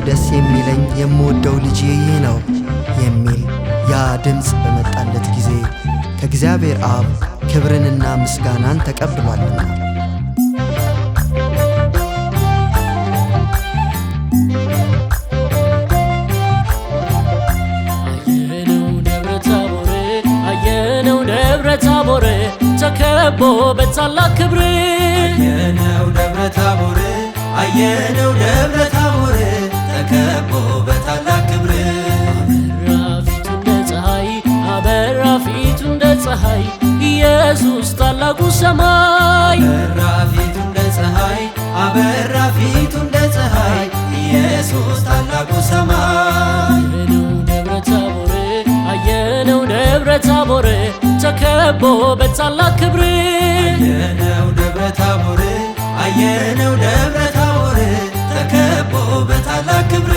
ደስ የሚለኝ የምወደው ልጄ ይህ ነው የሚል ያ ድምፅ በመጣለት ጊዜ ከእግዚአብሔር አብ ክብርንና ምስጋናን ተቀብሏልና። አየነው ደብረ ታቦር ተከቦ በታላቅ ክብር። አየነው ደብረ ታቦር አየነው ደብረ ታቦር ተከቦ በታላቅ ክብር። አበራ ፊቱ እንደ ፀሐይ ኢየሱስ ታላቁ ሰማይ። አበራ ፊቱ እንደ ፀሐይ አበራ ፊቱ እንደ ፀሐይ ኢየሱስ ታላቁ ሰማይ። አየነው ደብረ ታቦር ተከቦ በታላቅ ክብር። አየነው ደብረ ታቦር አየነው ደብረ ታቦር ተከቦ በታላቅ ክብር።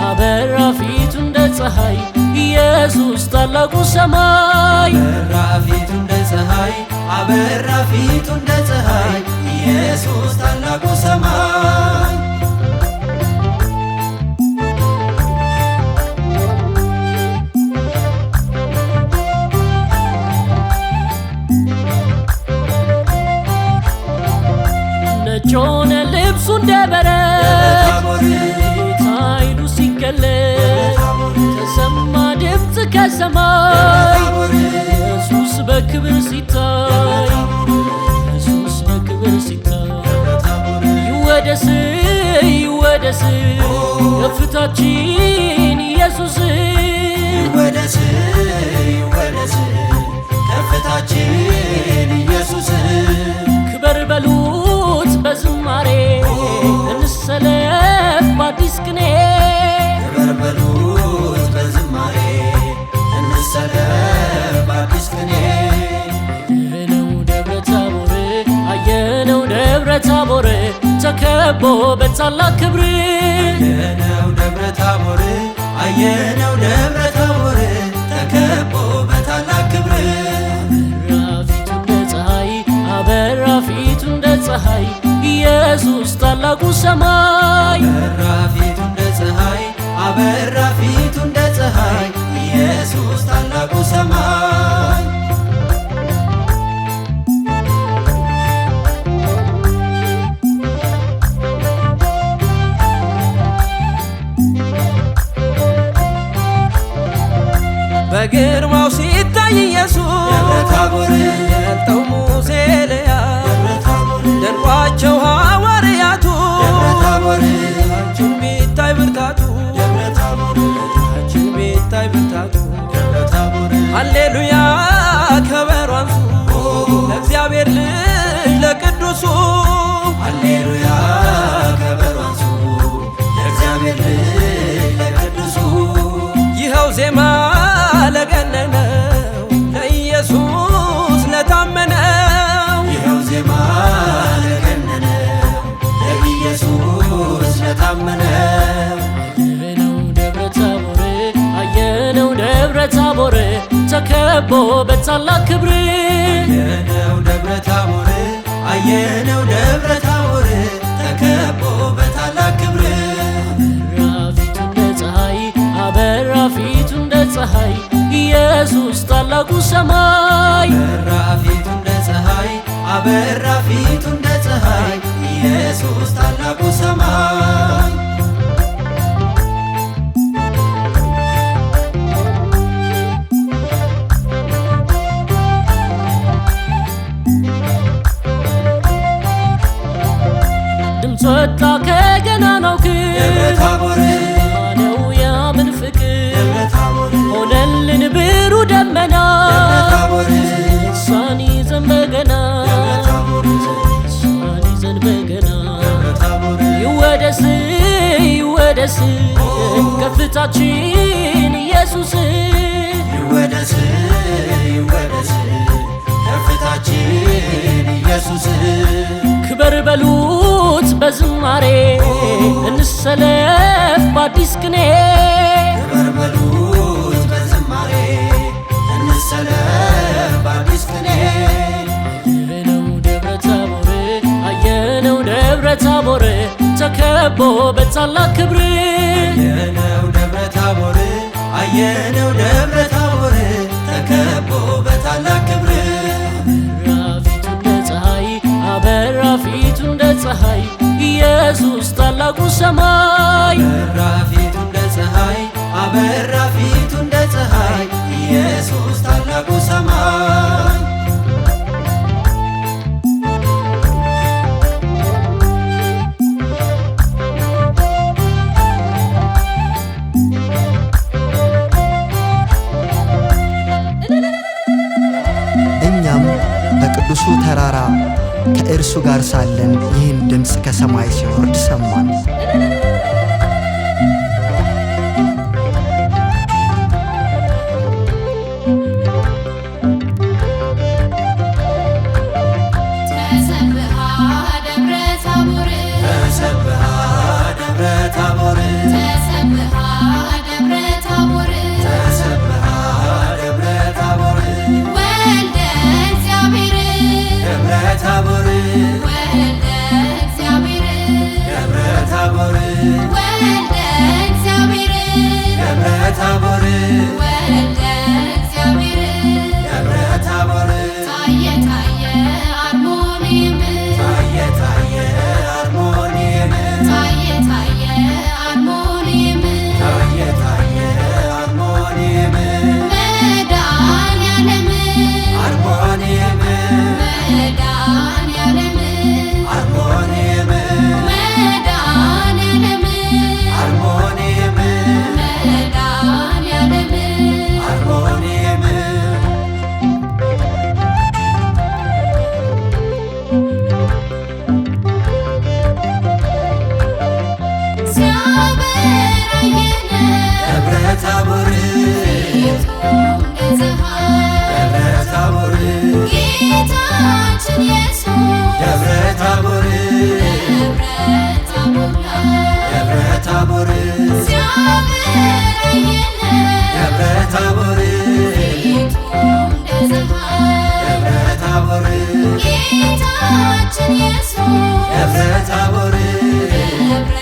አበራ ፊቱ እንደ ፀሐይ ኢየሱስ ታላቁ ሰማይ። አበራ ፊቱ እንደ ፀሐይ አበራ ፊቱ እንደ ፀሐይ ኢየሱስ ታላቁ ሰማይ። ነጭ ሆነ ልብሱ እንደ በረድ ኃይሉ ሲገለጥ ተሰማ ድምፅ ከሰማይ። ኢየሱስ በክብር ሲታይ ኢየሱስ በክብር ሲታይ ይወደስ ይወደስ ከፍታችን ኢየሱስ። ይወደስ ይወደስ ከፍታችን ኢየሱስ። ክበር በሉት በዝማሬ እንሰለፍ በአዲስ ቅኔ። ክበር በሉት በዝማሬ እንሰለፍ በአዲስ ቅኔ። አየነው ደብረ ታቦር ተከቦ በታላቅ ክብር። አየነው ደብረ ታቦር አየነው ደብረ ታቦር ተከቦ በታላቅ ክብር። አበራ ፊቱ እንደ ፀሐይ ኢየሱስ ታላቁ ሰማይ። አበራ ፊቱ እንደ ፀሐይ አበራ ፊቱ እንደ ፀሐይ ኢየሱስ ታላቁ ሰማይ። በግርማው ሲታይ ኢየሱስ ደብረ ታቦር ገልጠው ሙሴ ኤልያስ ደንቋቸው ሐዋርያቱ። ደብረ ታቦር አንቺን ቢታይ ብርታቱ አንቺን ቢታይ ብርታቱ። ደብረ ታቦር ሃሌሉያ ከበሮ አንሱ ለእግዚአብሔር ልጅ ለቅዱሱ። ሃሌሉያ ከበሮ አንሱ ለእግዚአብሔር ልጅ ለቅዱሱ። ይኸው ዜማ ለገነነው ለኢየሱስ ለታመነው። ይኸው ዜማ ለገነነው ለኢየሱስ ለታመነው። አየነው ደብረ ታቦር ተከቦ በታላቅ ክብር። አየነው ደብረ ታቦር አየነው ደብረ ታቦር ተከቦ በታላቅ ክብር። አበራ ፊቱ እንደ ፀሐይ ኢየሱስ ታላቁ ሰማይ። አበራ ፊቱ እንደ ፀሐይ አበራ ፊቱ እንደ ፀሐይ ኢየሱስ ታላቁ ሰማይ። ድምፅ ወጣ ከገናናው ደብረ ታቦር ነው ያምን ፍቅር ደብረ ታቦር ሆነልን ብሩ ደመና። ታቦር እሷን ይዘን በገና እሷን ይዘን በገና ታቦር ይወደስ ይወደስ ከፍታችን ኢየሱስ። ይወደስ ይወደስ ከፍታችን ኢየሱስ። ክበር በሉት በዝማሬ እንሰለፍ በአዲስ ቅኔ። ክበር በሉት በዝማሬ እንሰለፍ በአዲስ ቅኔ። አየነው ደብረ ታቦር ተከቦ በታላቅ ክብር አየነው ደብረ ታቦር አየነው ደብረ ታቦር ተከቦ በታላቅ ክብር አበራ ፊቱ እንደ ፀሐይ ኢየሱስ ታላቁ ሰማይ አበራ ፊቱ እንደ ፀሐይ አበራ ፊቱ እንደ ፀሐይ ኢየሱስ ታላቁ ሰማይ እኛም በቅዱሱ ተራራ ከእርሱ ጋር ሳለን ይህን ድምፅ ከሰማይ ሲወርድ ሰማን። ተሰብሐ ደብረ ታቦር ተሰብሐ ደብረ ታቦር ተሰብሐ ደብረ ታቦር ተሰብሐ ደብረ ታቦር ወልደ እግዚአብሔር ደብረ ታቦር ወልደ እግዚአብሔር ደብረ ታቦር ወልደ እግዚአብሔር ደብረ ታቦር ወልደ እግዚአብሔር ደብረ ታቦር ታየ ታየ አርሞኒየም ታየ ታየ አርሞኒየም ታየ ታየ አርሞኒየም ታየ ታየ አርሞኒየም መድኃኒዓለም አርሞኒየም መድኃኒዓለም አርሞኒየም መድኃኒዓለም አርሞኒየም መድኃኒዓለም አርሞኒየም ሲያበራየነ ደብረ ታቦር ፊቱ እንደ ፀሐይ ደብረ ታቦር ጌታችን ኢየሱስ ደብረ ታቦር ደብረ ታቦር ላይ ደብረ ታቦር ሲያበራየነ ደብረ ታቦር ፊቱ እንደ ፀሐይ ደብረ ታቦር ጌታችን ኢየሱስ ደብረ ታቦር ደብረ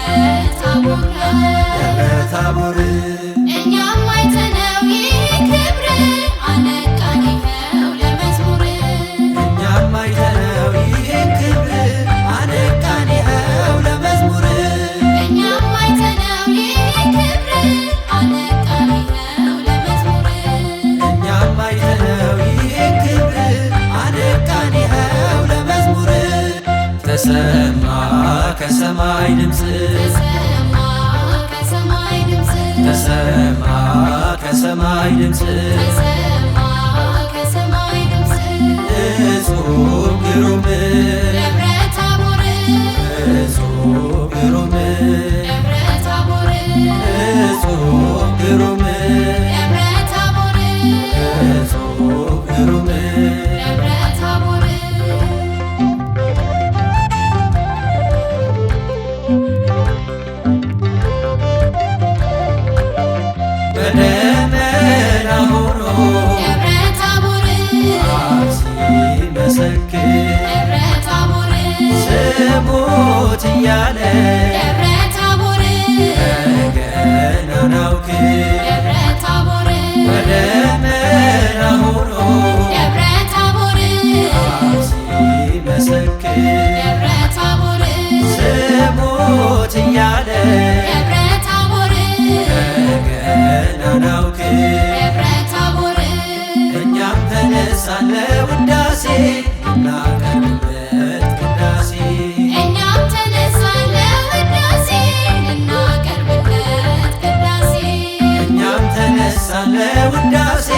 ታቦር ላይ ደብረ ታቦር እኛም አይተነው ይህ ክብር አነቃን ይኸው ለመዝሙር እኛም አይተነው ይህን ክብር አነቃን ይኸው ለመዝሙር እኛም አይተነው ይህ ክብር አነቃን ይኸው ለመዝሙር እኛም አይተነው ይህን ክብር አነቃን ይኸው ለመዝሙር ተሰማ ከሰማይ ድምፅ ተሰማ ከሰማይ ድምፅ ተሰማ ከሰማይ ድምፅ ተሰማ ከሰማይ ድምፅ እጹብ ግሩም ደብረ ታቦር እጹብ ግሩም ደብረ ታቦር እጹብ ግሩም ደብረ ታቦር እጹብ ግሩም ደብረ ታቦር በደመና ሆኖ ደብረ ታቦር አብ ሲመሰክር ደብረ ታቦር ስሙት እያለ ደብረ ታቦር ገናናው ክብር ደብረ ታቦር በደመና ሆኖ ደብረ ታቦር አብ ሲመሰክር ደብረ ታቦር ስሙት እያለ ደብረ ታቦር ገናናው ክብር ደብረ ታቦር እኛም ተነሳን ለውዳሴ እናቀርብበት ቅዳሴ እኛም ተነሳን ለውዳሴ ልናቀርብለት ቅዳሴ እኛም ተነሳን ለውዳሴ